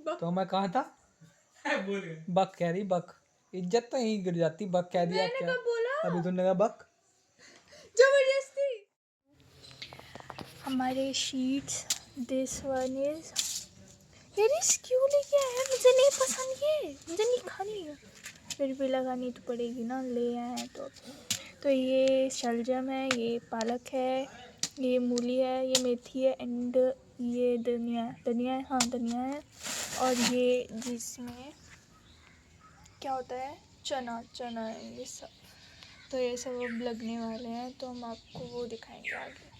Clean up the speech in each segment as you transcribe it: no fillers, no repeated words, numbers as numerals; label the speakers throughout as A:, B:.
A: तो मैं कहाँ था?
B: बोल गए।
A: बक कह रही, बक इज्जत तो यहीं गिर जाती। बक कह दिया
C: मैंने
A: क्या?
C: कब बोला?
A: अभी तुमने कहा बक।
C: जबरदस्ती। हमारे शीट्स, दिस वन इज, यार इस क्यों लेके आया? मुझे नहीं पसंद, ये मुझे नहीं खानी है, फिर भी लगानी तो पड़ेगी ना, ले आए हैं तो ये शलजम है, ये पालक है, ये मूली है, ये मेथी है, एंड ये धनिया है, हाँ धनिया है, और ये जिसमें क्या होता है, चना है ये सब। तो ये सब अब लगने वाले हैं, तो हम आपको वो दिखाएंगे आगे।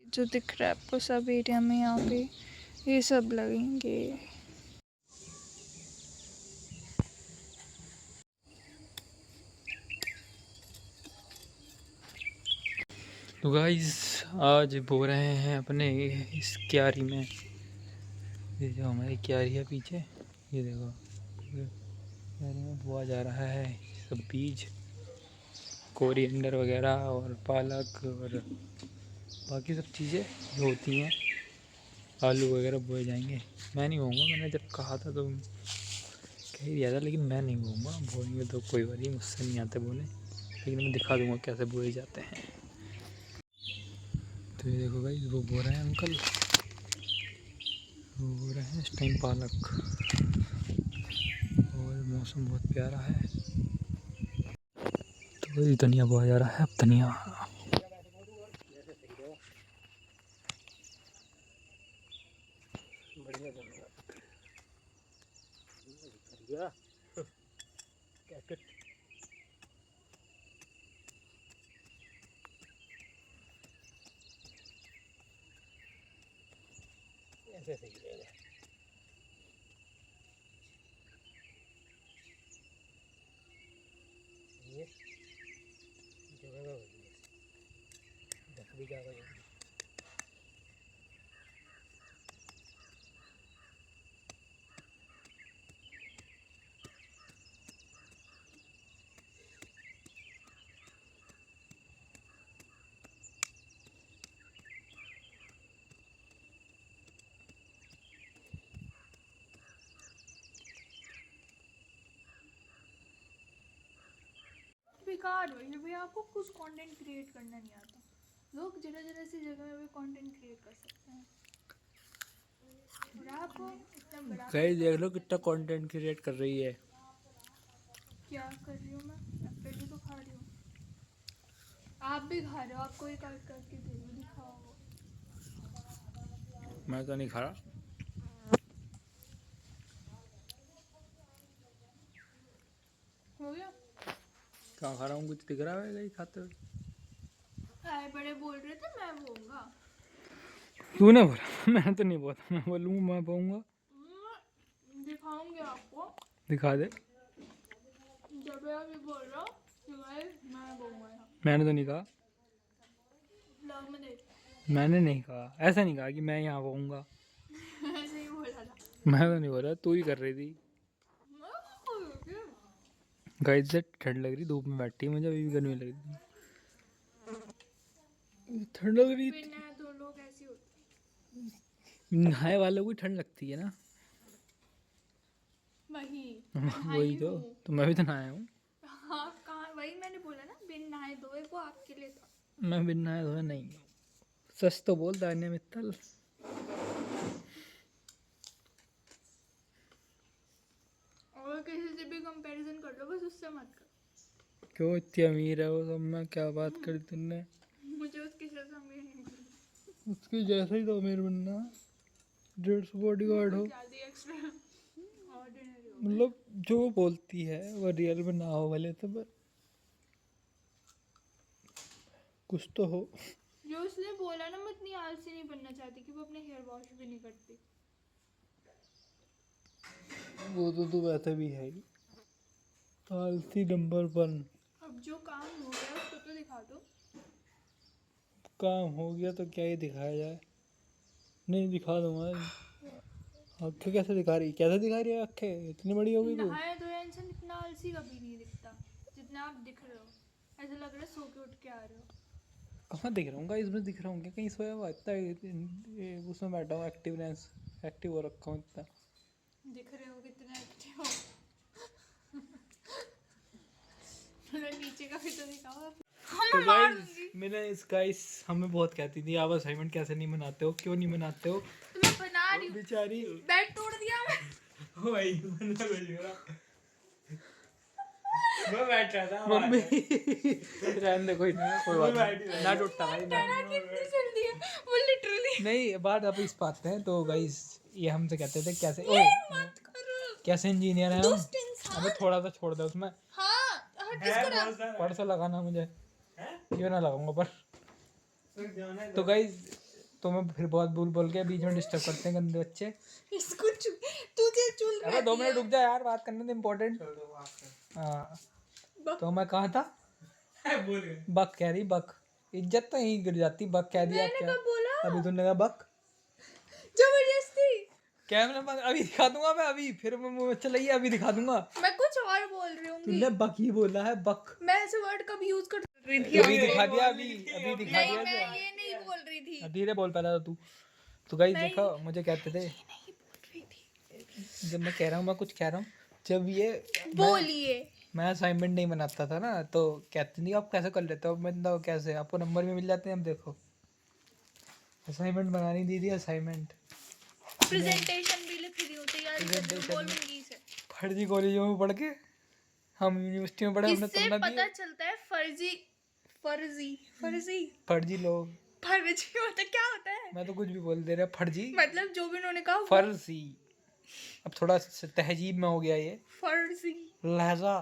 C: जो दिख रहा है आपको सब एरिया में, यहाँ पे ये सब लगेंगे।
A: तो गाइस आज बो रहे हैं अपने इस क्यारी में। ये जो हमारी क्यारी है पीछे, ये देखो, क्यारी में बोआ जा रहा है सब बीज, कोरिएंडर वगैरह और पालक और बाकी सब चीज़ें जो होती हैं, आलू वगैरह बोए जाएंगे। मैं नहीं बोऊँगा, मैंने जब कहा था तो कह ही दिया था, लेकिन मैं नहीं बोऊँगा। बोएंगे तो कोई बात नहीं, मुझसे नहीं आते बोले, लेकिन मैं दिखा दूँगा कैसे बोए जाते हैं। तो ये देखो भाई, वो बो रहे हैं अंकल, वो बो रहे हैं इस टाइम पालक, और मौसम बहुत प्यारा है। तो वही धनिया बोया जा रहा है, अब धनिया। ऐसे सही रहेगा। ये जगह भी ज़्यादा होगी।
C: बेकार हो ये भैया, आपको कुछ कंटेंट क्रिएट करना नहीं आता। लोग जरा जरा सी जगह में भी कंटेंट क्रिएट कर सकते हैं, और आप इतना बड़ा
A: कहीं देख लो कितना कंटेंट क्रिएट कर रही है।
C: क्या कर रही हूँ मैं फिर भी तो खा रही हूँ। आप भी खा रहे हो, आपको एक काट करके दे रही हूँ, दिखाओ।
A: मैं तो नहीं खा रहा।
C: हो गया।
A: क्या खा रहा हूँ, कुछ दिख रहा है कहीं खाते हुए?
C: आए बड़े बोल रहे थे मैं बोलूँगा।
A: तूने बोला, मैंने तो नहीं बोला। मैं बोलूँगा, मैं बोलूँगा।
C: दिखाऊंगी आपको,
A: दिखा दे।
C: जब आप ये बोल रहे हो कि भाई मैं बोलूँगा यहाँ
A: मैंने तो नहीं कहा,
C: ब्लॉग में देख।
A: मैंने नहीं कहा, ऐसा नहीं कहा कि मैं यहाँ बोऊँगा।
C: ऐसे ही बोला था।
A: मैं तो नहीं बोला, तू ही कर रही थी। गाइस से ठंड लग रही, धूप में बैठी मुझे अभी भी गर्मी लग रही। ठंड लग रही
C: बिना दो लोग ऐसे होते
A: नहाए वालों को ठंड लगती है ना।
C: वही
A: वही तो मैं भी तो नहाया हूँ।
C: हाँ कहाँ, वही मैंने बोला ना, बिन नहाए धोए वो आपके लिए था।
A: मैं बिन नहाए धोए नहीं हूँ। सच तो बोल दान्या मित्तल।
C: और किसी से भी कंपैरिजन कर लो, बस उससे मत कर।
A: क्यों, इतनी अमीर है वो सब, मैं क्या बात करी तुमने?
C: मुझे उसकी जैसा अमीर नहीं मिली।
A: उसके जैसा ही तो अमीर बनना है, 150 बॉडीगार्ड हो,
C: ऑर्डिनरी हो।
A: मतलब जो वो बोलती है वो रियल में ना हो भले, तो कुछ तो हो।
C: जो उसने बोला ना, मैं इतनी आलसी नहीं बनना चाहती कि वो अपने हेयर वॉश भी नहीं करती।
A: वो तो वैसे भी है ही आलसी नंबर 1।
C: अब जो काम हो गया उसको तो दिखा दो।
A: काम हो गया तो क्या ही दिखाया जाए? नहीं दिखा दूंगा। आँखें कैसे दिखा रही, कैसे दिखा रही है आँखें? इतनी बड़ी हो गई तू।
C: नहाए धोए इंसान इतना आलसी कभी नहीं दिखता जितना आप दिख रहे हो। ऐसा लग रहा है सो के उठ के आ रहे हो।
A: कहाँ दिख रहा हूँ इसमें? दिख रहा हूँ क्या कहीं? सोया हुआ इतना उसमें बैठा हूँ, एक्टिवनेस एक्टिव हो रखा हूँ इतना।
C: दिख रहे हो कितने अच्छे हो। मतलब नीचे का भी तो दिखाओ आप।
A: तो गाइस मैंने इस गाइस हमें बहुत कहती थी आप असाइनमेंट कैसे नहीं बनाते हो, क्यों नहीं बनाते हो।
C: तो मैं बना रही हूँ।
A: बेचारी
C: बेड तोड़ दिया मैं।
A: वही बंदा भेज रहा। मैं बैठ रहा था मम्मी रहने दे, कोई बात नहीं, ना टूटता भाई ना।
C: डरा कितनी जल्दी है वो लिटरली।
A: नहीं बात अब इस बात पे है। तो गाइस ये हमसे कहते थे कैसे
C: ये
A: ओए
C: मत करो।
A: कैसे इंजीनियर है हम।
C: दुष्ट इंसान।
A: अबे थोड़ा सा छोड़ दे उसमें,
C: हाँ हट इसको रख।
A: परसों लगाना मुझे, क्यों ना लगाऊंगा पर। तो गाइस तो मैं फिर बहुत बोल के बीच में डिस्टर्ब करते हैं गंदे बच्चे।
C: इसको तुझे चुल
A: अबे 2 मिनट रुक जा यार, बात करने दे इम्पोर्टेंट। हाँ तो मैं कहाँ था, बक कह रही, बक इज्जत तो यहीं गिर जाती। बक कह दिया
C: मैंने
A: क्या
C: कब बोला?
A: अभी तुमने कहा बक।
C: जबरदस्ती।
A: कैमरा बंद अभी दिखा दूंगा मैं, अभी फिर मैं मुंह में चलाइए अभी दिखा दूंगा।
C: मैं कुछ और बोल रही हूँ।
A: तूने बक ही बोला है, बक।
C: मैं ऐसे वर्ड कभी यूज कर रही थी
A: अभी दिखा दिया, अभी दिखा
C: नहीं
A: दिया।
C: मैं ये नहीं बोल रही थी।
A: धीरे बोल पहला तू। तो गाइस
C: नहीं।
A: देखो मुझे कहते थे,
C: नहीं बोल रही थी।
A: जब मैं कह रहा हूँ मैं कुछ कह रहा हूँ, जब ये
C: बोलिए।
A: मैं असाइनमेंट नहीं बनाता था ना तो कहते नहीं आप कैसे कर लेते हो। मैं तो कैसे आपको नंबर भी मिल जाते हैं। अब देखो असाइनमेंट बनानी दी थी, असाइनमेंट
C: प्रेजेंटेशन भी लिख रही हूँ, तैयारी कर रही हूँ, बोलूंगी इसे।
A: फर्जी कॉलेजों में पढ़ के, हम यूनिवर्सिटी में पढ़े, हमने
C: इससे
A: तुम ना
C: पता
A: दिए।
C: चलता है फर्जी फर्जी फर्जी
A: फर्जी लोग,
C: फर्जी होता क्या होता है?
A: मैं तो कुछ भी बोल दे रहा। फर्जी
C: मतलब जो भी उन्होंने कहा
A: फर्जी, अब थोड़ा तहजीब में हो गया ये
C: फर्जी।
A: लहजा।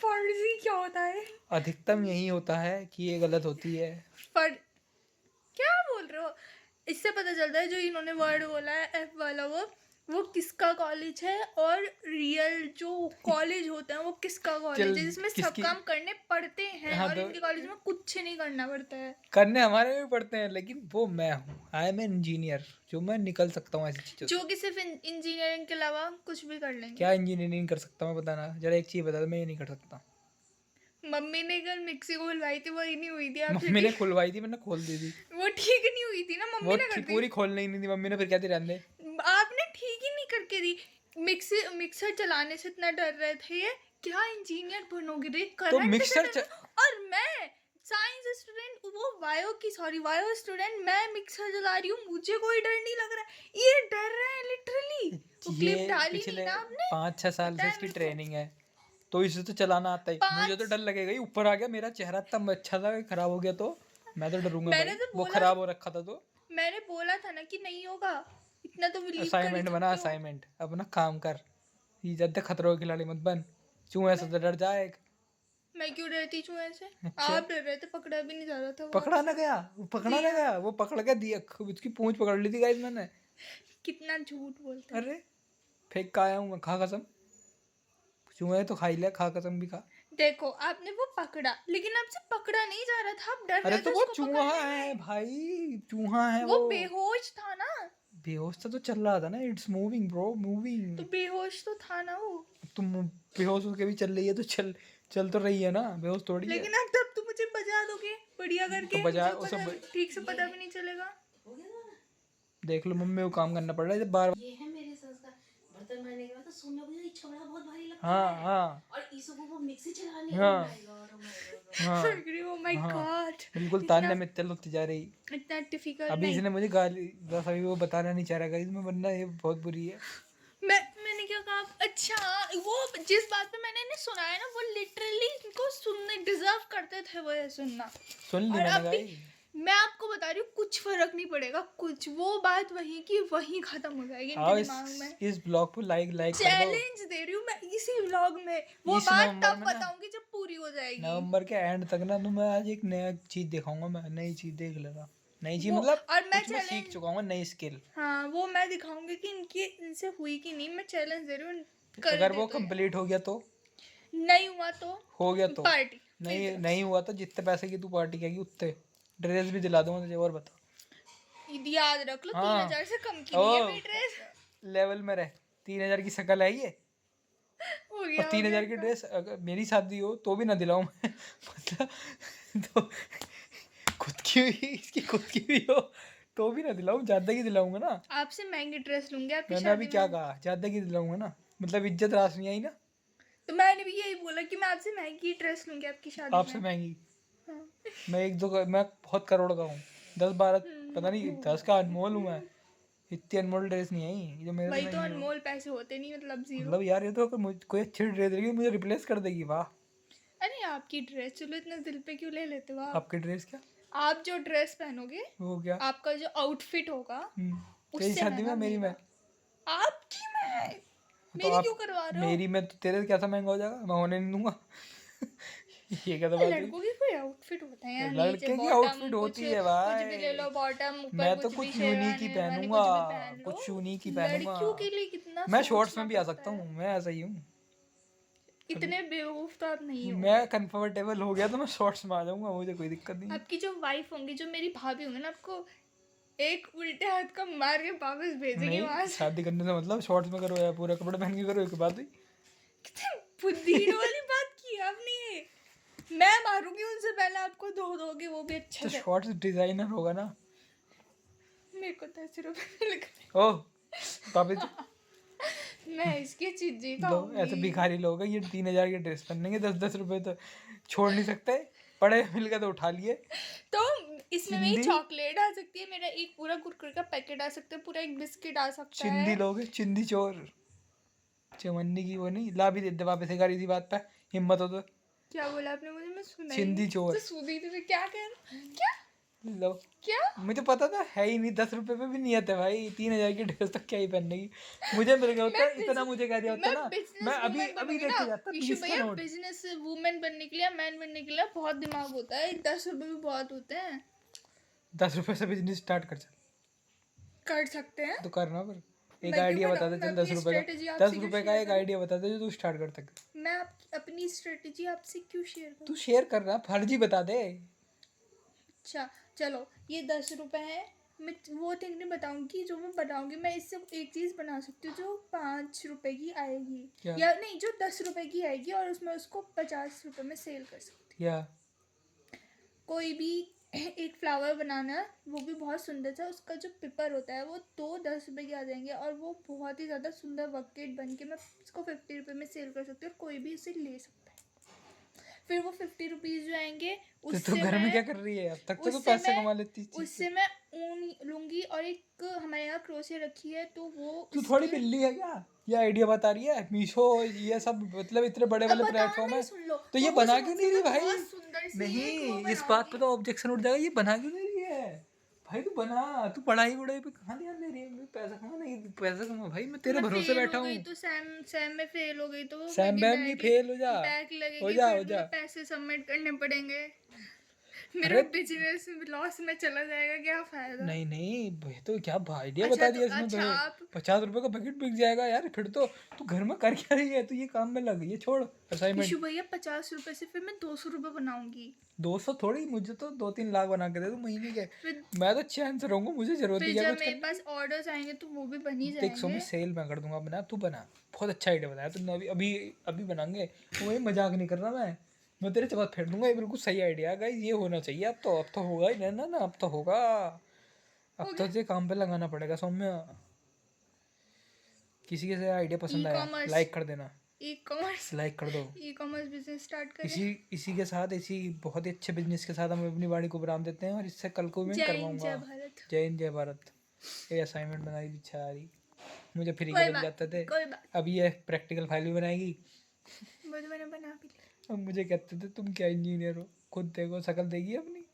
C: फर्जी क्या होता है?
A: अधिकतम यही होता है कि ये गलत होती है।
C: फर क्या बोल रहे हो? इससे पता चलता है जो इन्होंने वर्ड बोला है एफ वाला वो किसका कॉलेज है, और रियल जो कॉलेज होता है वो किसका कॉलेज है जिसमें सब काम करने पड़ते हैं।
A: हाँ,
C: और
A: तो
C: इनके कॉलेज में कुछ नहीं करना पड़ता है।
A: करने हमारे में भी पड़ते हैं, लेकिन वो मैं हूँ, आई एम इंजीनियर, जो मैं निकल सकता हूँ ऐसी चीजों से।
C: जो कि सिर्फ इंजीनियरिंग के अलावा कुछ भी कर लेंगे।
A: क्या इंजीनियरिंग कर सकता हूँ बताना जरा, एक चीज बता दो, मैं ये नहीं कर सकता।
C: मम्मी ने कल मिक्सी को खुलवाई थी, वो ही नहीं हुई थी आपसे
A: मम्मी ने
C: ठीक।
A: खुलवाई थी, मैंने खोल दी थी।
C: वो ठीक नहीं हुई थी ना, मम्मी
A: वो
C: ने कर दी।
A: पूरी खोलने ही नहीं थी मम्मी ने, फिर कहती रहने दे।
C: आपने ठीक ही नहीं करके दी। मिक्सर चलाने से इतना डर रहे थे ये, क्या इंजीनियर बनोगे रे?
A: तो
C: करंट
A: मिक्सर
C: से और मैं साइंस स्टूडेंट, वो बायो स्टूडेंट, मैं मिक्सर चला रही हूँ, मुझे कोई डर नहीं लग रहा है। ये डर रहा है लिटरली। वो क्लिप
A: ये
C: डाली नहीं
A: पिछले
C: ना आपने?
A: 5-6 साल से
C: पता है
A: इसकी
C: मेरे को।
A: ट्रेनिंग है, तो इसे तो चलाना आता है। मुझे तो डर लगेगा ही, ऊपर आ गया मेरा चेहरा इतना अच्छा था, खराब हो गया तो मैं तो डरूंगा
C: मैंने
A: भाई।
C: तो
A: वो
C: बोला
A: खराब हो रखा था तो।
C: मैंने बोला था ना कि नहीं होगा, इतना तो बिलीव कर ही
A: असाइनमेंट बना,
C: सकते हो।
A: असाइनमेंट अपना काम कर, ये ज्यादा खतरों के खिलाड़ी मत बन। चूहे से तो डर जाए।
C: मैं क्यों डरती चूहे से?
A: अच्छा।
C: आप डर रहे थे, पकड़ा भी नहीं जा रहा था वो
A: पकड़ा ना
C: आपसे।
A: गया, वो पकड़ा ना गया, वो पकड़ के दिया, उसकी पूंछ पकड़ ली थी गाइस मैंने।
C: कितना झूठ बोलते हैं।
A: अरे फेंक का आया हूँ मैं, खा कसम। चूहे तो खा ही लिया, खा कसम भी खा।
C: देखो आपने वो पकड़ा, लेकिन आपसे पकड़ा नहीं जा रहा था, आप डर
A: अरे
C: रहे
A: तो
C: थे
A: वो
C: उसको
A: चूहा
C: पकड़ने
A: है
C: में।
A: भाई, चूहा है
C: वो
A: वो।
C: बेहोश था ना।
A: बेहोश था तो चल रहा था ना, इट्स मूविंग ब्रो, मूविंग।
C: तो बेहोश तो था ना वो।
A: तुम बेहोश होके भी चल रही है तो चल तो रही है ना, बेहोश थोड़ी है।
C: लेकिन अब तब तो मुझे बजा दोगे बढ़िया करके,
A: तो बजा
C: मुझे
A: उसे
C: ठीक से पता भी नहीं चलेगा।
A: देख लो मम्मी को काम करना पड़ रहा है जब बार।
B: ये है मेरे संस्कार। बर्तन मारने के बाद तो सोनिया को ये छोड़ा बहुत भारी लगता
A: हाँ
B: है।
A: हाँ
B: और ईसो को वो मिक्सी चलाने,
A: हाँ।
B: oh my God, oh my God,
A: हाँ
C: ओ माय
A: हाँ,
C: गॉड।
A: बिल्कुल ताने में चल होती जा रही।
C: इतना डिफिकल्ट
A: अभी
C: नहीं।
A: इसने मुझे गाली बस, अभी वो बताना नहीं चाह रहा गाइस में, वरना ये बहुत बुरी है।
C: मैंने क्या कहा? अच्छा वो जिस बात पे मैंने इन्हें सुनाया ना, वो लिटरली इनको सुनने डिजर्व करते थे वो ये सुनना।
A: सुन ली
C: और
A: मैंने
C: अब भी
A: गाइस।
C: मैं आपको बता रही हूँ, कुछ फर्क नहीं पड़ेगा, कुछ वो बात वही की वही खत्म हो जाएगी
A: आओ
C: इनके दिमाग में।
A: इस ब्लॉग को लाइक कर दो।
C: चैलेंज दे रही हूँ मैं इसी व्लॉग में, वो
A: इस
C: बात
A: नवंबर
C: तब
A: में ना,
C: बताऊंगी जब पूरी हो जाएगी।
A: नवंबर के एंड तक ना, तो मैं आज एक नया चीज दिखाऊंगा, मैं नई चीज देख लेगा। नई चीज
C: वो
A: मतलब
C: और मैं
A: कुछ मैं सीख
C: चैलेंज,
A: चुका हूँ, नई स्किल।
C: हाँ वो मैं दिखाऊंगी कि इनसे हुई कि नहीं। मैं चैलेंज दे रही हूँ, कर
A: अगर
C: दे
A: वो
C: तो
A: कंप्लीट हो गया तो,
C: नहीं हुआ तो
A: हो गया तो
C: पार्टी।
A: नहीं, नहीं हुआ तो जितने पैसे की तू पार्टी कहेगी उतने ड्रेस भी दिला दूंगा तुझे। और बता।
C: याद रख लो,
A: हाँ
C: 3000 से कम की नहीं है
A: ओ
C: मेरी ड्रेस।
A: लेवल में रह, 3000 की शक्ल है ये,
C: हो
A: और
C: गया
A: 3000 की ड्रेस अगर मेरी शादी हो तो भी ना दिलाऊं मैं मतलब, तो खुद की हुई इसकी खुद की भी हो तो भी ना दिलाऊं, ज्यादा की दिलाऊंगा ना।
C: आपसे महंगी ड्रेस लूंगी आपकी
A: मैंने अभी
C: शादी
A: क्या
C: में।
A: कहा, ज्यादा की दिलाऊंगा ना, मतलब इज्जत रास नहीं आई ना।
C: तो मैंने भी यही बोला कि मैं आपसे महंगी ड्रेस लूंगी आपकी शादी
A: आपसे
C: में।
A: महंगी?
C: हाँ।
A: मैं बहुत करोड़ का हूँ, 10-12, पता नहीं 10 का अनमोल हूँ मैं। इतनी अनमोल ड्रेस नहीं आई जो मेरे
C: वही
A: से
C: तो,
A: महंगी हो।
C: अनमोल पैसे होते नहीं, मतलब जीरो।
A: मतलब यार ये तो अगर मुझे कोई अच्छी ड्रेस देगी मुझे रिप्लेस कर देगी, वाह।
C: अरे आपकी ड्रेस, चलो इतना दिल पे क्यों ले लेते हो आप?
A: आपकी ड्रेस क्या?
C: आप जो ड्रेस पहनोगे,
A: वो क्या?
C: आपका जो आउटफिट होगा,
A: तेरी
C: उससे
A: शादी में
C: महंगा
A: मेरी में?
C: मिलेगा। आपकी में?
A: तो
C: मेरी
A: आप,
C: क्यों करवा रहे हो?
A: मेरी में तो तेरे कैसा महंगा हो जाएगा, मैं होने नहीं दूंगा। ये क्या तो बात हुई?
C: लड़कों की कोई आउटफिट होता है यार, नीचे
A: लड़के की
C: बॉटम
A: आउटफिट
C: कुछ
A: होती है
C: कुछ भी ले
A: भाई।
C: लो, बॉटम ऊपर
A: मैं तो
C: कुछ भी,
A: कुछ यूनिक ही
C: शेरवानी वेरवानी
A: पहनूंगा,
C: कुछ भी पहन लो।
A: कुछ यूनिक ही पहनूंगा।
C: लड़कियों के लिए कितना
A: मैं शॉर्ट्स
C: सोचना
A: में भी आ
C: पड़ता
A: सकता
C: है।
A: हूँ, मैं ऐसा ही हूँ।
C: इतने बेवकूफ तो आप नहीं हो।
A: मैं कंफर्टेबल हो गया तो मैं शॉर्ट्स में आ जाऊंगा, मुझे कोई दिक्कत नहीं है।
C: आपकी जो वाइफ होंगी, जो मेरी भाभी होंगी ना, आपको एक उल्टे हाथ का मार के वापस भेजेंगे वहां
A: नहीं,
C: से।
A: शादी करने से मतलब शॉर्ट्स में करो या पूरे कपड़े पहन के करो, एक बात हुई।
C: कितनी बुद्धिहीन वाली बात की आपने। मैं मारूंगी उनसे पहले, आपको धो दोगे, वो भी अच्छे
A: तो
C: से।
A: शॉर्ट्स डिजाइनर होगा ना।
C: मेरे को 10 रुपए मिल गए।
A: ओह वापिस दो।
C: मैं इसकी चीजी
A: दो, ऐसे
C: खाऊंगी।
A: भिखारी लोग हैं, ये 3,000 की ड्रेस पहनेंगे, 10-10 रुपए तो छोड़ नहीं सकते। पड़े मिल गए तो उठा लिए।
C: तो इसमें मेरी
A: चिंदी,
C: चॉकलेट आ सकती है, मेरा एक पूरा कुरकुरे का पैकेट आ सकता है, पूरा एक बिस्किट आ सकता
A: चिंदी
C: है।
A: लोग हैं, चिंदी चोर। चमन्नी की वो नहीं, ला भी दे दे वापस एक इसी बात पे, हिम्मत हो तो।
C: क्या बोला आपने मुझे? मैं सुना ही
A: चिंदी
C: नहीं।
A: चोर।
C: तो सुधी थी, क्या कह रहा? क्या?
A: लो,
C: क्या?
A: मुझे पता था है ही नहीं, 10 रुपए पे भी नहीं आते भाई, 3,000 की ड्रेस तो क्या ही पहनने की। मुझे मिल गया होता, इतना मुझे कह दिया होता
C: मैं
A: ना, मैं
C: बिजनेस
A: अभी
C: वूमेन
A: अभी
C: बनूंगी
A: लेके
C: ना
A: जाता
C: ईशु
A: 20 का
C: भैया।
A: नोट।
C: बिजनेस वूमेन बनने के लिए, मैन बनने के लिए बहुत दिमाग होता है। 10 रुपए भी बहुत होते हैं।
A: 10 रुपए से बिजनेस स्टार्ट कर, चल
C: कर सकते हैं।
A: तो करना। पर एक
C: मैं क्यों
A: आइडिया बता
C: बनाऊं?
A: दे
C: मैं
A: चल, 10
C: अपनी
A: रुपए का।
C: स्ट्रेटेजी
A: 10
C: आपसे क्यों
A: रुपए का
C: शेयर
A: एक
C: करूं?
A: आइडिया बता दे जो तू स्टार्ट कर सकता।
C: मैं अपनी स्ट्रेटेजी आपसे क्यों शेयर करूं?
A: तू शेयर कर रहा, फर्जी बता दे।
C: अच्छा चलो, ये 10 रुपए है। मैं वो थिंग नहीं बताऊंगी, जो मैं बताऊंगी, मैं इससे एक चीज बना सकती हूँ जो 5 रुपए की आएगी।
A: क्या?
C: या नहीं, जो 10 रुपए की आएगी और उसमें उसको 50 रुपए में सेल कर सकती
A: या
C: हूँ। कोई भी एक फ्लावर बनाना, वो भी बहुत सुंदर सा, उसका जो पेपर होता है वो तो 10 रुपए के आ जाएंगे, और वो बहुत ही ज़्यादा सुंदर बकेट बन के मैं उसको 50 रुपए में सेल कर सकती हूँ, और कोई भी उसे ले सकता है। फिर वो 50 रुपीज़ जो आएंगे,
A: तो तू
C: उससे
A: घर में क्या
C: मैं
A: कर रही है? अब तक तो तू
C: उससे
A: पैसे
C: मैं
A: कमा लेती इस चीज से।
C: उससे मैं ऊन लूंगी, और एक हमारे यहाँ क्रोशिया रखी है, तो वो
A: तू थोड़ी
C: उसके।
A: बिल्ली है क्या? ये आइडिया बता रही है, मीशो ये सब मतलब इतने बड़े
C: अब
A: वाले
C: बताओ,
A: प्लेटफॉर्म
C: मेरी
A: है,
C: सुन लो।
A: तो ये
C: तो
A: बना क्यों
C: उससे
A: नहीं रही
C: मैं
A: भाई?
C: बहुत सुंदर सी एक वो
A: नहीं, इस बात पे
C: बनाऊंगी।
A: तो ऑब्जेक्शन उठ जाएगा, ये बना क्यों नहीं रही है भाई? तू बना, तू पढ़ाई वढ़ाई पे कहाँ ध्यान दे रही है? मैं पैसा कमा, नहीं पैसा कमा भाई, मैं
C: तो
A: तेरे
C: मैं
A: भरोसे
C: फेल
A: बैठा
C: हो गई
A: हूँ।
C: तो सैम सैम में फेल हो गई तो वो
A: सैम
C: मेरी
A: बैम नहीं, फेल हो जा,
C: बैक
A: हो
C: लगेगी,
A: जा,
C: फिर
A: हो जा।
C: मुझे पैसे सबमिट करने पड़ेंगे। मेरा
A: अरे
C: बिजनेस लॉस में चला जाएगा, क्या फायदा?
A: नहीं नहीं भाई, तो क्या आइडिया
C: अच्छा
A: बता
C: तो
A: दिया इसमें तो।
C: अच्छा आप
A: 50 रुपए का पैकेट बिक जाएगा यार, फिर तो तू घर में कर क्या रही है? तू ये काम में लग, ये छोड़
C: ईशु
A: असाइनमेंट।
C: भैया, 50 रुपए से फिर मैं 200 रुपए बनाऊंगी।
A: 200 थोड़ी, मुझे तो 2-3 लाख बना के दे तू महीने के।
C: फिर
A: मैं तो चैन से रहूंगा, मुझे जरूरत ही
C: फिर
A: क्या
C: जब
A: कुछ
C: मेरे
A: करने
C: पास ऑर्डर्स आएंगे तो वो भी बन ही
A: की। देख सो, मैं
C: जाएंगे।
A: सेल में कर दूंगा, बना तू बना। बहुत अच्छा आइडिया बताया तुमने, अभी अभी अभी बनाएंगे। वही मजाक नहीं कर रहा मैं तेरे चपात फेर दूंगा, ये बिल्कुल सही आइडिया है गाइस, ये होना चाहिए। अब तो होगा ही ना ना, अब तो होगा।
C: हो
A: अब तो
C: गया।
A: तुझे काम पे लगाना पड़ेगा सौम्य। किसी के से आइडिया
C: ई
A: पसंद आया
C: कॉमर्स
A: लाइक कर देना,
C: ई कॉमर्स
A: लाइक कर दो।
C: ई कॉमर्स बिजनेस स्टार्ट करें।
A: इसी इसी के साथ, इसी बहुत ही अच्छे बिजनेस के साथ हम अपनी वाणी को विराम देते हैं, और इससे कल को मैं
C: जय हिंद,
A: करवाऊंगा।
C: जय भारत।
A: जय हिंद, जय भारत। ये असाइनमेंट बनाई भी इच्छा आ रही, मुझे फ्री के
C: कोई
A: मिल
C: बात
A: जाते थे।
C: कोई बात,
A: अब ये प्रैक्टिकल फाइल भी बनाएगी।
C: वो तो मैंने बना भी ली।
A: अब मुझे कहते थे तुम क्या इंजीनियर हो, खुद देखो शक्ल देगी अपनी।